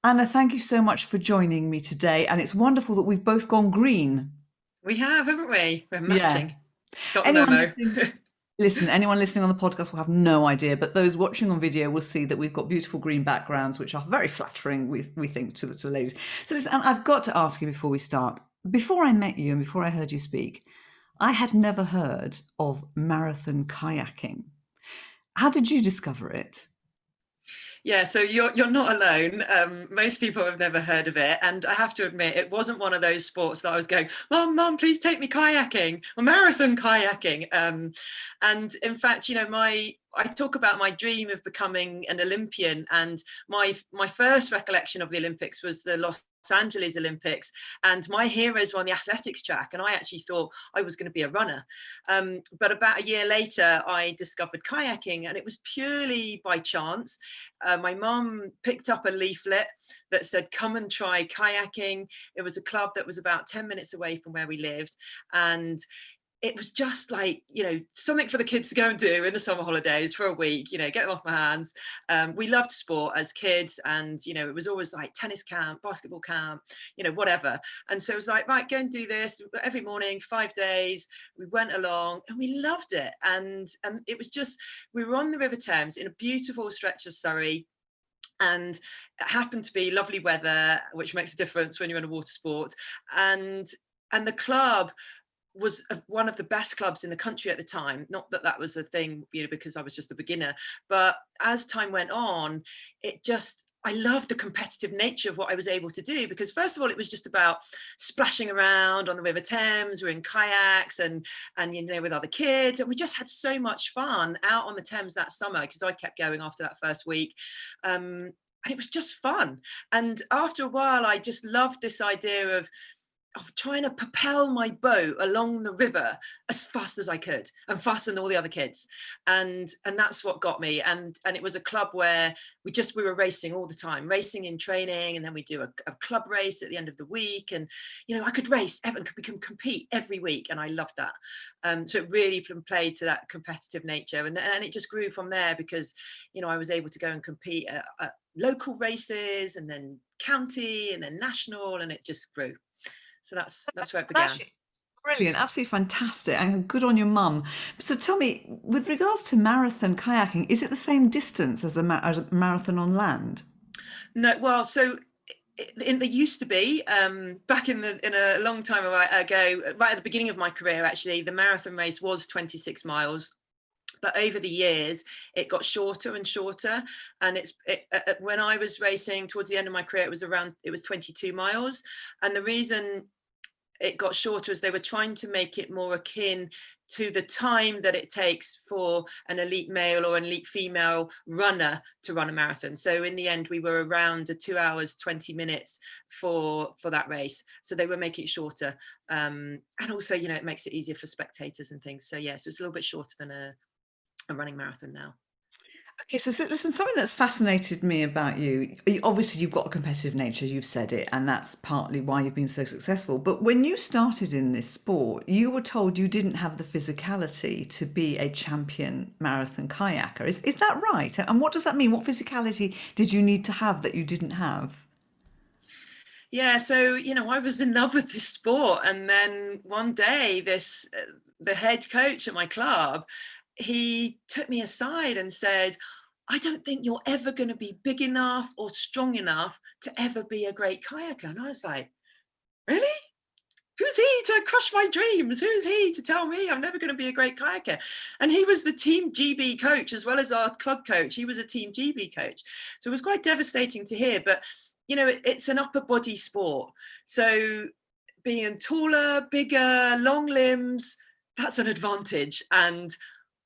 Anna, thank you so much for joining me today. And it's wonderful that we've both gone green. We have, haven't we? We're Yeah. matching. Got the Anyone memo. listening, anyone listening on the podcast will have no idea, but those watching on video will see that we've got beautiful green backgrounds, which are very flattering, we think, to the ladies. So listen, and I've got to ask you before we start. Before I met you and before I heard you speak, I had never heard of marathon kayaking. How did you discover it? Yeah, so you're not alone. Most people have never heard of it, and I have to admit, it wasn't one of those sports that I was going, Mum, please take me kayaking or marathon kayaking. And in fact, I talk about my dream of becoming an Olympian, and my first recollection of the Olympics was the Los Angeles Olympics, and my heroes were on the athletics track, and I actually thought I was going to be a runner. But about a year later, I discovered kayaking, and it was purely by chance. My mum picked up a leaflet that said, "Come and try kayaking." It was a club that was about 10 minutes away from where we lived, and it was just like, something for the kids to go and do in the summer holidays for a week, get them off my hands. We loved sport as kids, and it was always like tennis camp, basketball camp, whatever. And so it was like, right, go and do this every morning, 5 days. We went along and we loved it. And it was just, we were on the River Thames in a beautiful stretch of Surrey, and it happened to be lovely weather, which makes a difference when you're in a water sport. And the club was one of the best clubs in the country at the time. Not that that was a thing, because I was just a beginner, but as time went on, I loved the competitive nature of what I was able to do, because first of all, it was just about splashing around on the River Thames. We're in kayaks and with other kids, and we just had so much fun out on the Thames that summer, because I kept going after that first week. And it was just fun. And after a while, I just loved this idea of trying to propel my boat along the river as fast as I could, and faster than all the other kids. And that's what got me. And it was a club where we were racing all the time, racing in training, and then we do a club race at the end of the week. And I could race, we can compete every week, and I loved that. So it really played to that competitive nature, and it just grew from there, because I was able to go and compete at local races, and then county, and then national, and it just grew. So that's where it began. Actually, brilliant, absolutely fantastic, and good on your mum. So tell me, with regards to marathon kayaking, is it the same distance as as a marathon on land? No, well, so there used to be, back in a long time ago, right at the beginning of my career, actually, the marathon race was 26 miles. But over the years, it got shorter and shorter. And when I was racing towards the end of my career, it was 22 miles. And the reason it got shorter as they were trying to make it more akin to the time that it takes for an elite male or an elite female runner to run a marathon. So in the end, we were around 2 hours 20 minutes for that race. So they were making it shorter, and also it makes it easier for spectators and things. So yeah, so it's a little bit shorter than a running marathon now. Okay, so listen, something that's fascinated me about you, obviously you've got a competitive nature, you've said it, and that's partly why you've been so successful. But when you started in this sport, you were told you didn't have the physicality to be a champion marathon kayaker. Is that right? And what does that mean? What physicality did you need to have that you didn't have? Yeah, so I was in love with this sport, and then one day, the head coach at my club, he took me aside and said, "I don't think you're ever going to be big enough or strong enough to ever be a great kayaker." And I was like, "Really? Who's he to crush my dreams? Who's he to tell me I'm never going to be a great kayaker?" And he was the team GB coach as well as our club coach. He was a team GB coach. So it was quite devastating to hear. But, it's an upper body sport. So being taller, bigger, long limbs, that's an advantage. And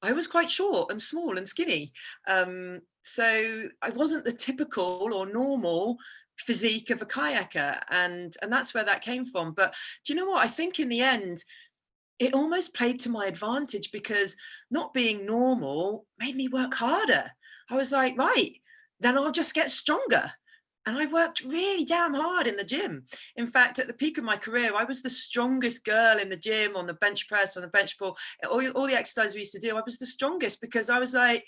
I was quite short and small and skinny. So I wasn't the typical or normal physique of a kayaker, and that's where that came from. But do you know what? I think in the end, it almost played to my advantage, because not being normal made me work harder. I was like, right, then I'll just get stronger. And I worked really damn hard in the gym. In fact, at the peak of my career, I was the strongest girl in the gym, on the bench press, on the bench pull, all the exercises we used to do. I was the strongest, because I was like,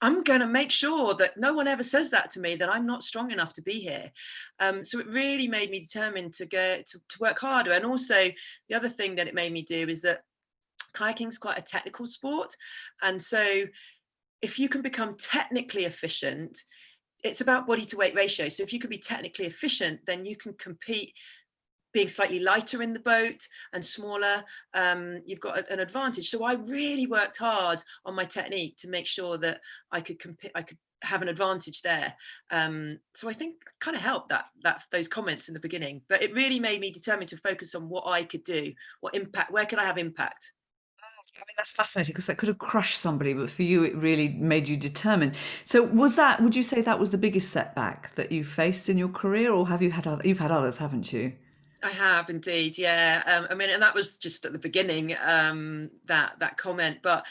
I'm going to make sure that no one ever says that to me, that I'm not strong enough to be here. So it really made me determined to go to work harder. And also, the other thing that it made me do is that kayaking is quite a technical sport. And so if you can become technically efficient, it's about body to weight ratio. So if you can be technically efficient, then you can compete being slightly lighter in the boat and smaller. You've got an advantage. So I really worked hard on my technique to make sure that I could compete, I could have an advantage there. So I think kind of helped that those comments in the beginning, but it really made me determined to focus on what I could do, what impact, where could I have impact. I mean, that's fascinating because that could have crushed somebody, but for you, it really made you determined. So, was that? Would you say that was the biggest setback that you faced in your career, or have you had other, you've had others, haven't you? I have indeed, yeah. I mean, and that was just at the beginning, that comment. But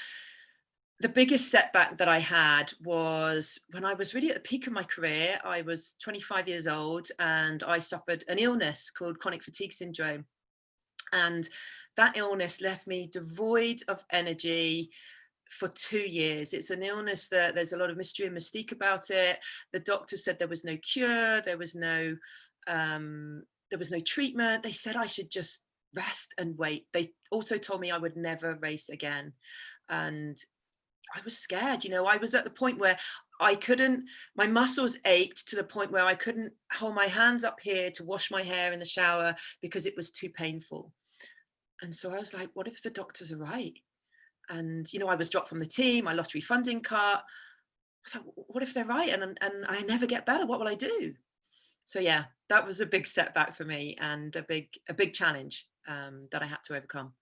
the biggest setback that I had was when I was really at the peak of my career. I was 25 years old and I suffered an illness called chronic fatigue syndrome. And that illness left me devoid of energy for 2 years. It's an illness that there's a lot of mystery and mystique about it. The doctor said there was no cure, um, there was no treatment. They said I should just rest and wait. They also told me I would never race again. And I was scared, I was at the point where I couldn't, my muscles ached to the point where I couldn't hold my hands up here to wash my hair in the shower because it was too painful. And so I was like, what if the doctors are right? And, I was dropped from the team, my lottery funding cut. I was like, what if they're right? And I never get better, what will I do? So yeah, that was a big setback for me and a big challenge that I had to overcome.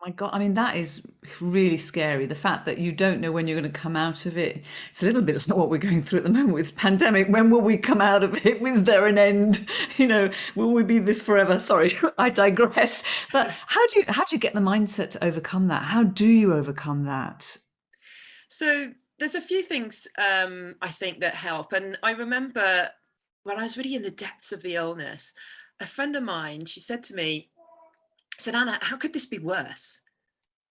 My God, I mean, that is really scary. The fact that you don't know when you're going to come out of it. It's a little bit like what we're going through at the moment with pandemic. When will we come out of it? Was there an end? Will we be this forever? Sorry, I digress. But how do you get the mindset to overcome that? How do you overcome that? So there's a few things I think that help. And I remember when I was really in the depths of the illness, a friend of mine, she said to me, said, Anna, how could this be worse?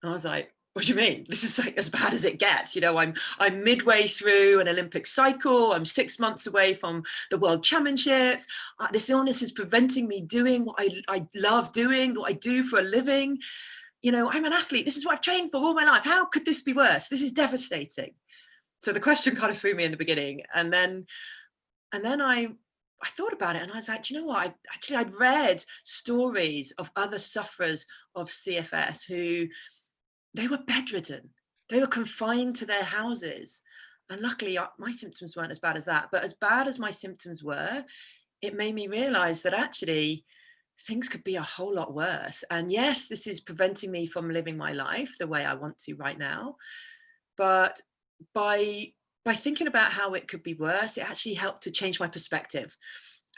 And I was like, what do you mean? This is like as bad as it gets. I'm midway through an Olympic cycle. I'm 6 months away from the World Championships. This illness is preventing me doing what I love doing, what I do for a living. I'm an athlete. This is what I've trained for all my life. How could this be worse? This is devastating. So the question kind of threw me in the beginning, and then I thought about it and I was like, you know what? I'd read stories of other sufferers of CFS who they were bedridden. They were confined to their houses. And luckily, my symptoms weren't as bad as that. But as bad as my symptoms were, it made me realize that actually things could be a whole lot worse. And yes, this is preventing me from living my life the way I want to right now. But by thinking about how it could be worse, it actually helped to change my perspective.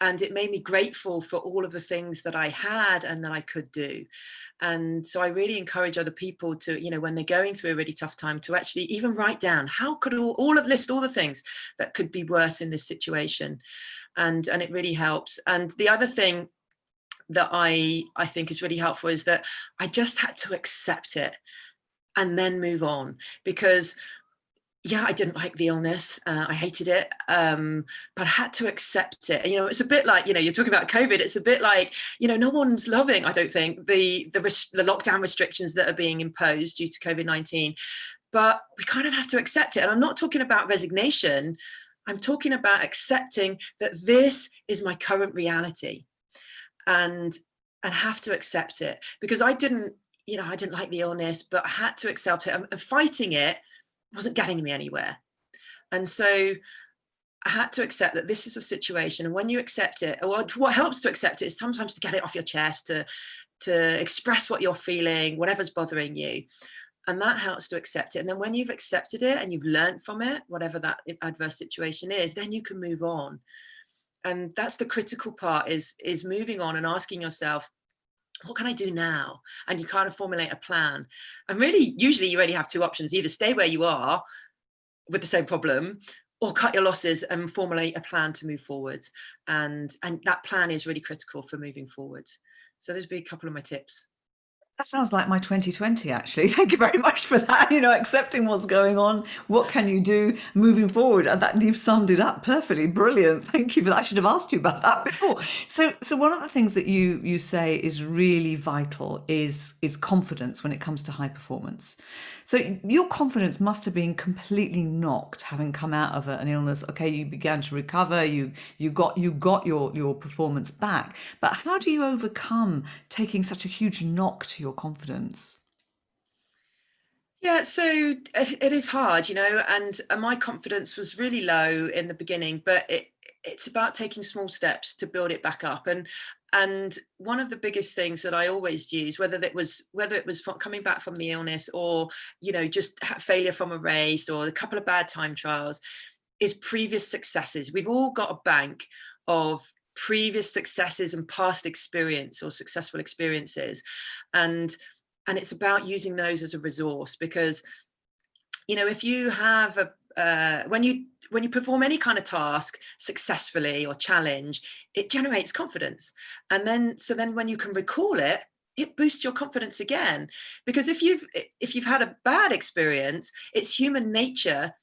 And it made me grateful for all of the things that I had and that I could do. And so I really encourage other people to, when they're going through a really tough time, to actually even write down how could all of list all the things that could be worse in this situation. And it really helps. And the other thing that I think is really helpful is that I just had to accept it and then move on, because yeah, I didn't like the illness. I hated it, but I had to accept it. It's a bit like, you're talking about COVID. It's a bit like, no one's loving, I don't think, the lockdown restrictions that are being imposed due to COVID-19. But we kind of have to accept it. And I'm not talking about resignation. I'm talking about accepting that this is my current reality, and have to accept it, because I didn't like the illness, but I had to accept it. And fighting it wasn't getting me anywhere. And so I had to accept that this is a situation. And when you accept it, or what helps to accept it is sometimes to get it off your chest, to express what you're feeling, whatever's bothering you. And that helps to accept it. And then when you've accepted it and you've learned from it, whatever that adverse situation is, then you can move on. And that's the critical part, is moving on and asking yourself, what can I do now? And you kind of formulate a plan. And really, usually you only have two options: either stay where you are with the same problem, or cut your losses and formulate a plan to move forwards. And that plan is really critical for moving forwards. So there's been a couple of my tips. That sounds like my 2020, actually. Thank you very much for that. Accepting what's going on. What can you do moving forward? And that you've summed it up perfectly. Brilliant. Thank you for that. I should have asked you about that before. So one of the things that you say is really vital is confidence when it comes to high performance. So your confidence must have been completely knocked having come out of an illness. Okay, you began to recover. You got your performance back. But how do you overcome taking such a huge knock to your confidence? Yeah, so it is hard, and my confidence was really low in the beginning, but it's about taking small steps to build it back up. And one of the biggest things that I always use, whether it was coming back from the illness, or just failure from a race, or a couple of bad time trials, is previous successes. We've all got a bank of previous successes and past experience or successful experiences, and it's about using those as a resource. Because if you have when you perform any kind of task successfully or challenge, it generates confidence. And then when you can recall it, it boosts your confidence again. Because if you've had a bad experience, it's human nature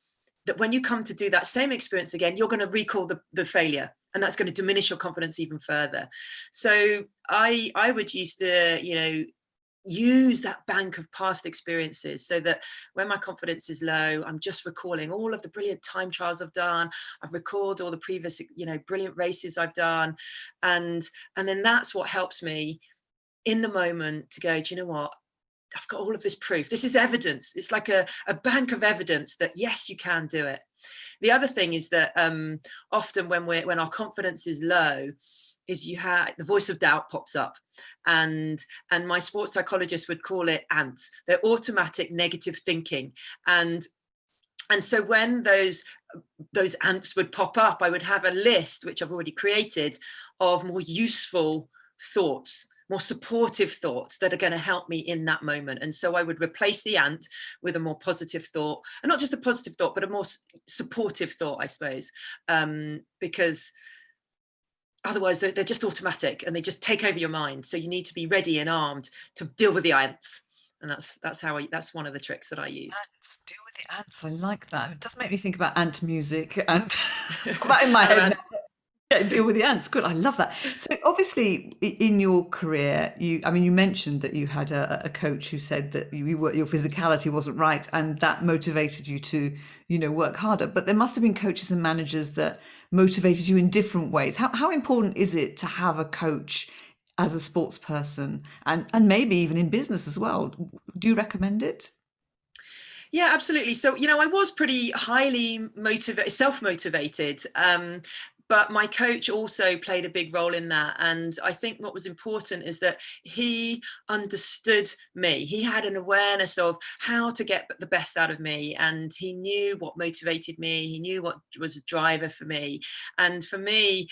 that when you come to do that same experience again, you're going to recall the failure, and that's going to diminish your confidence even further. So I would used to use that bank of past experiences, so that when my confidence is low, I'm just recalling all of the brilliant time trials I've done. I've recalled all the previous brilliant races I've done, and then that's what helps me in the moment to go, do you know what, I've got all of this proof. This is evidence. It's like a bank of evidence that yes, you can do it. The other thing is that often when our confidence is low, is the voice of doubt pops up, and my sports psychologist would call it ants. They're automatic negative thinking, and so when those ants would pop up, I would have a list, which I've already created, of more useful thoughts, more supportive thoughts that are going to help me in that moment. And so I would replace the ant with a more positive thought, and not just a positive thought, but a more supportive thought, I suppose, because otherwise they're just automatic and they just take over your mind. So you need to be ready and armed to deal with the ants. And that's one of the tricks that I use. Ants, deal with the ants. I like that. It does make me think about ant music, and I've got that in my head Around, now. Yeah, deal with the ants. Good. I love that. So obviously, in your career, you mentioned that you had a coach who said that your physicality wasn't right, and that motivated you to, work harder. But there must have been coaches and managers that motivated you in different ways. How important is it to have a coach as a sports person, and maybe even in business as well? Do you recommend it? yeah, absolutely. So, I was pretty highly self-motivated. But my coach also played a big role in that. And I think what was important is that he understood me. He had an awareness of how to get the best out of me. And he knew what motivated me. He knew what was a driver for me. And for me,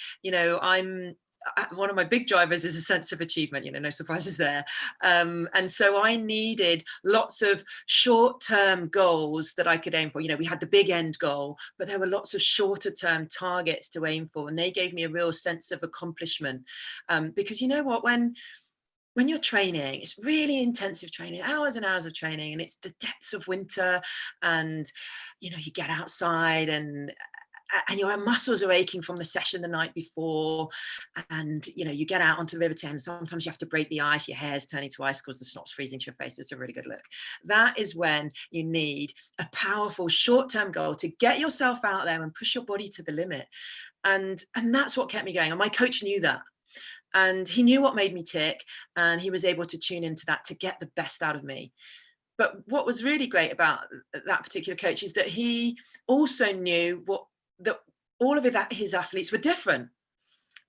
one of my big drivers is a sense of achievement, no surprises there. And so I needed lots of short-term goals that I could aim for. We had the big end goal, but there were lots of shorter-term targets to aim for. And they gave me a real sense of accomplishment. Because you know what, when you're training, it's really intensive training, hours and hours of training, and it's the depths of winter, and you get outside, and your muscles are aching from the session the night before, and you get out onto the River Thames. Sometimes you have to break the ice, your hair's turning to ice because the snot's freezing to your face. It's a really good look. That is when you need a powerful short-term goal to get yourself out there and push your body to the limit. And that's what kept me going, and my coach knew that, and he knew what made me tick, and he was able to tune into that to get the best out of me. But what was really great about that particular coach is that he also knew that all of his athletes were different,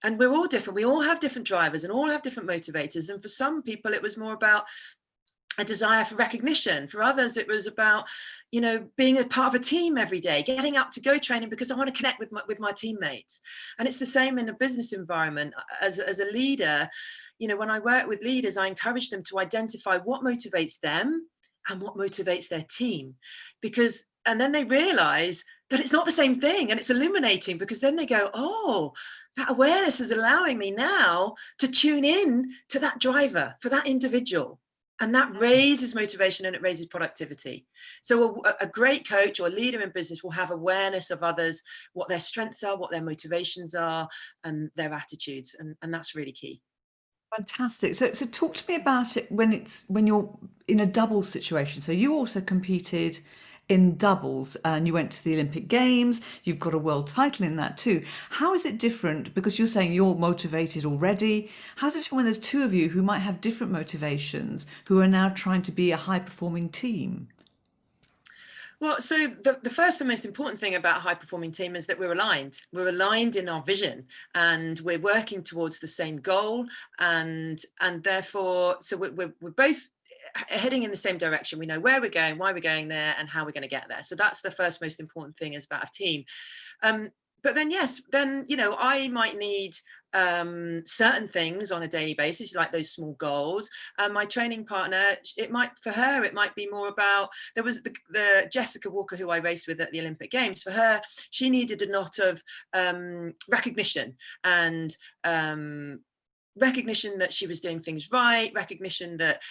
and we're all different. We all have different drivers and all have different motivators. And for some people, it was more about a desire for recognition. For others, it was about, being a part of a team every day, getting up to go training because I want to connect with my teammates. And it's the same in a business environment. As a leader, when I work with leaders, I encourage them to identify what motivates them and what motivates their team, and then they realize that it's not the same thing, and it's illuminating, because then they go, oh, that awareness is allowing me now to tune in to that driver for that individual. And that raises motivation and it raises productivity. So a great coach or leader in business will have awareness of others, what their strengths are, what their motivations are, and their attitudes. And that's really key. Fantastic. So talk to me about it when you're in a doubles situation. So you also competed in doubles and you went to the Olympic Games. You've got a world title in that too. How is it different? Because you're saying you're motivated already. How's it different when there's two of you who might have different motivations, who are now trying to be a high performing team? Well, so the first and most important thing about a high performing team is that we're aligned. We're aligned in our vision and we're working towards the same goal. And therefore, so we're both heading in the same direction. We know where we're going, why we're going there, and how we're going to get there. So that's the first most important thing is about a team. But then, yes, then, I might need certain things on a daily basis, like those small goals. My training partner, for her, it might be more about, there was the Jessica Walker, who I raced with at the Olympic Games. For her, she needed a lot of recognition and recognition that she was doing things right, recognition that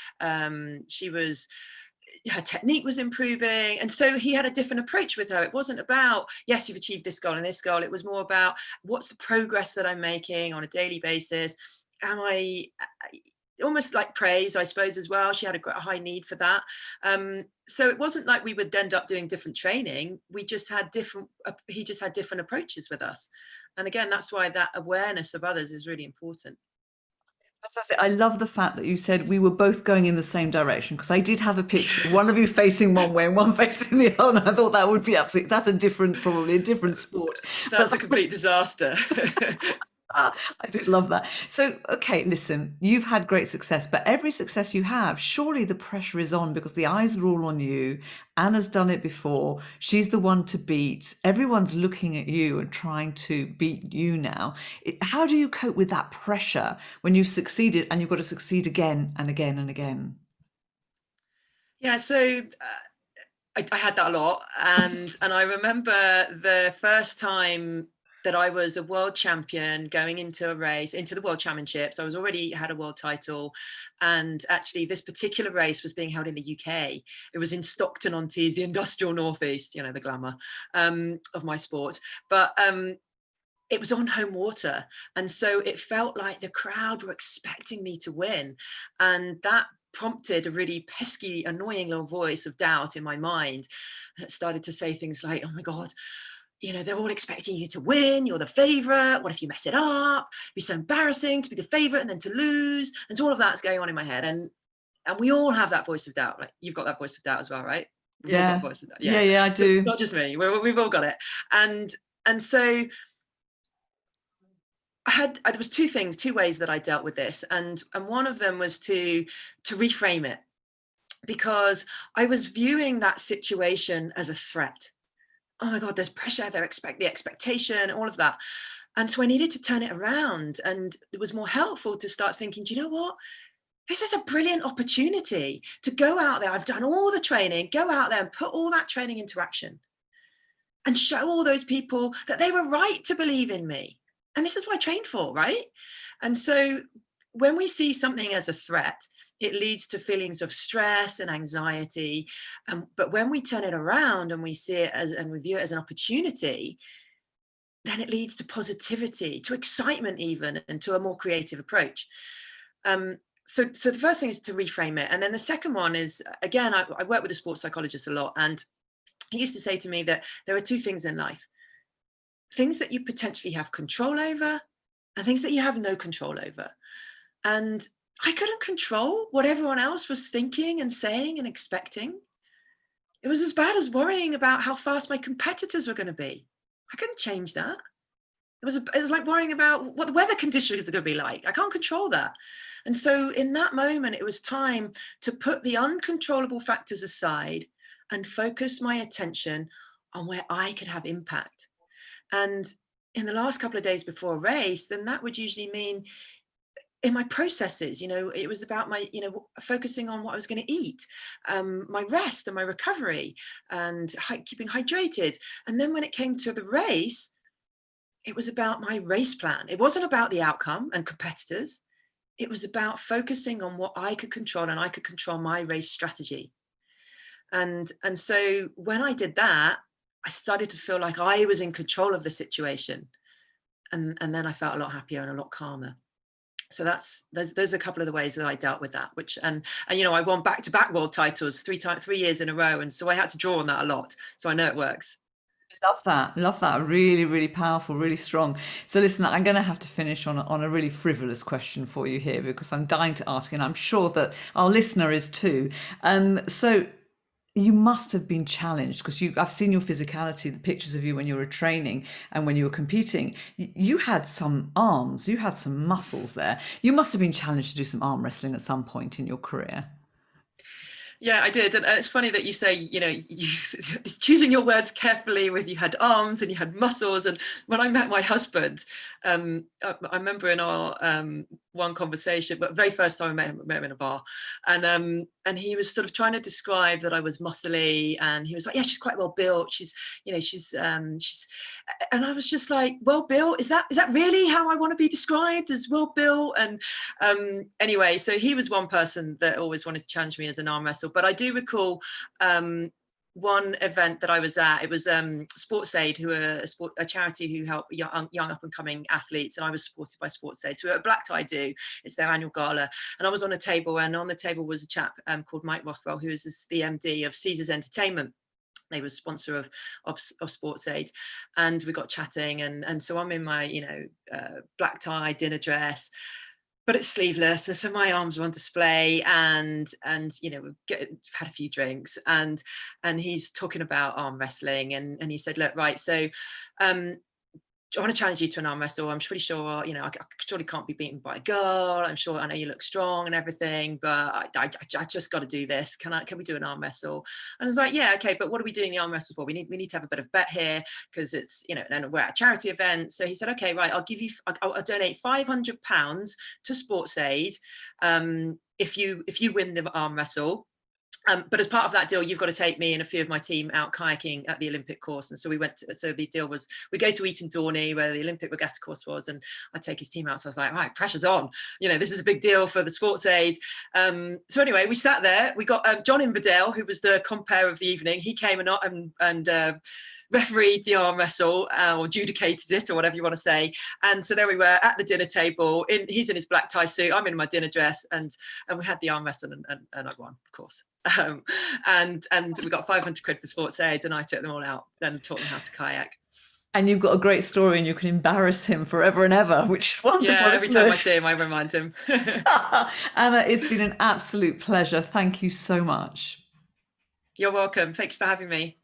her technique was improving. And so he had a different approach with her. It wasn't about, yes, you've achieved this goal and this goal. It was more about, what's the progress that I'm making on a daily basis? Am I almost like praise, I suppose, as well. She had a high need for that. So it wasn't like we would end up doing different training. He just had different approaches with us. And again, that's why that awareness of others is really important. Fantastic. I love the fact that you said we were both going in the same direction, because I did have a picture of one of you facing one way and one facing the other. And I thought that would be probably a different sport. That's a complete disaster. I did love that. So, okay, listen, you've had great success, but every success you have, surely the pressure is on because the eyes are all on you. Anna's done it before. She's the one to beat. Everyone's looking at you and trying to beat you now. How do you cope with that pressure when you've succeeded and you've got to succeed again and again and again? Yeah, so I had that a lot. And I remember the first time that I was a world champion going into a race, into the world championships. I was already had a world title. And actually this particular race was being held in the UK. It was in Stockton-on-Tees, the industrial northeast, the glamour of my sport. But it was on home water. And so it felt like the crowd were expecting me to win. And that prompted a really pesky, annoying little voice of doubt in my mind that started to say things like, oh my God, they're all expecting you to win. You're the favorite. What if you mess it up? It'd be so embarrassing to be the favorite and then to lose. And so all of that's going on in my head. And we all have that voice of doubt. Like, you've got that voice of doubt as well, right? We've all got a voice of doubt. Yeah, I so do. not just me. We've all got it. And so there was two ways that I dealt with this. And one of them was to reframe it, because I was viewing that situation as a threat. Oh my God, there's pressure, the expectation, all of that. And so I needed to turn it around. And it was more helpful to start thinking, do you know what? This is a brilliant opportunity to go out there. I've done all the training, go out there and put all that training into action and show all those people that they were right to believe in me. And this is what I trained for, right? And so when we see something as a threat, it leads to feelings of stress and anxiety. But when we turn it around and we see it and we view it as an opportunity, then it leads to positivity, to excitement even, and to a more creative approach. So the first thing is to reframe it. And then the second one is, again, I work with a sports psychologist a lot, and he used to say to me that there are two things in life: things that you potentially have control over and things that you have no control over. And I couldn't control what everyone else was thinking and saying and expecting. It was as bad as worrying about how fast my competitors were going to be. I couldn't change that. It was like worrying about what the weather conditions are going to be like. I can't control that. And so in that moment, it was time to put the uncontrollable factors aside and focus my attention on where I could have impact. And in the last couple of days before a race, then that would usually mean in my processes, it was about my, focusing on what I was going to eat, my rest and my recovery, and keeping hydrated. And then when it came to the race, it was about my race plan. It wasn't about the outcome and competitors. it was about focusing on what I could control, and I could control my race strategy. And so when I did that, I started to feel like I was in control of the situation. And then I felt a lot happier and a lot calmer. So those are a couple of the ways that I dealt with that, which, and you know, I won back-to-back world titles 3 years in a row. And so I had to draw on that a lot. So I know it works. Love that. Love that. Really, really powerful, really strong. So listen, I'm going to have to finish on a really frivolous question for you here because I'm dying to ask, and I'm sure that our listener is too. So you must have been challenged because I've seen your physicality, the pictures of you when you were training and when you were competing. You had some arms, you had some muscles there. You must have been challenged to do some arm wrestling at some point in your career. Yeah, I did. And it's funny that you say, you know, you choosing your words carefully with you had arms and you had muscles. And when I met my husband, I remember in our one conversation, but very first time I met him in a bar, and he was sort of trying to describe that I was muscly, and he was like, yeah, she's quite well built. She's, you know, she's, and I was just like, well built, is that really how I want to be described, as well built? And anyway, so he was one person that always wanted to challenge me as an arm wrestler. But I do recall one event that I was at. It was Sports Aid, who are a charity who help young up and coming athletes, and I was supported by Sports Aid. So at Black Tie Do, it's their annual gala, and I was on a table, and on the table was a chap called Mike Rothwell, who is the MD of Caesars Entertainment. They were sponsor of Sports Aid, and we got chatting, and so I'm in my, you know, black tie dinner dress, but it's sleeveless, and so my arms are on display, and you know, we've had a few drinks, and he's talking about arm wrestling, and he said, look, right, so I want to challenge you to an arm wrestle. I'm pretty sure, you know, I surely can't be beaten by a girl. I'm sure, I know you look strong and everything, but I just got to do this. Can we do an arm wrestle? And I was like, yeah, okay, but what are we doing the arm wrestle for? We need to have a bit of bet here because it's, you know, and we're at a charity event. So he said, okay, right, I'll donate £500 to Sports Aid if you win the arm wrestle. But as part of that deal, you've got to take me and a few of my team out kayaking at the Olympic course. And so so the deal was we go to Eton Dorney, where the Olympic regatta course was, and I'd take his team out. So I was like, right, pressure's on. You know, this is a big deal for the Sports Aid. So anyway, we sat there. We got John Inverdale, who was the compere of the evening. He came and refereed the arm wrestle, or adjudicated it, or whatever you want to say. And so there we were at the dinner table. He's in his black tie suit. I'm in my dinner dress, and we had the arm wrestle, and I won, of course. And we got 500 quid for Sports Aid, and I took them all out and taught them how to kayak. And you've got a great story, and you can embarrass him forever and ever, which is wonderful. Yeah, every time I see him, I remind him. Anna, it's been an absolute pleasure. Thank you so much. You're welcome. Thanks for having me.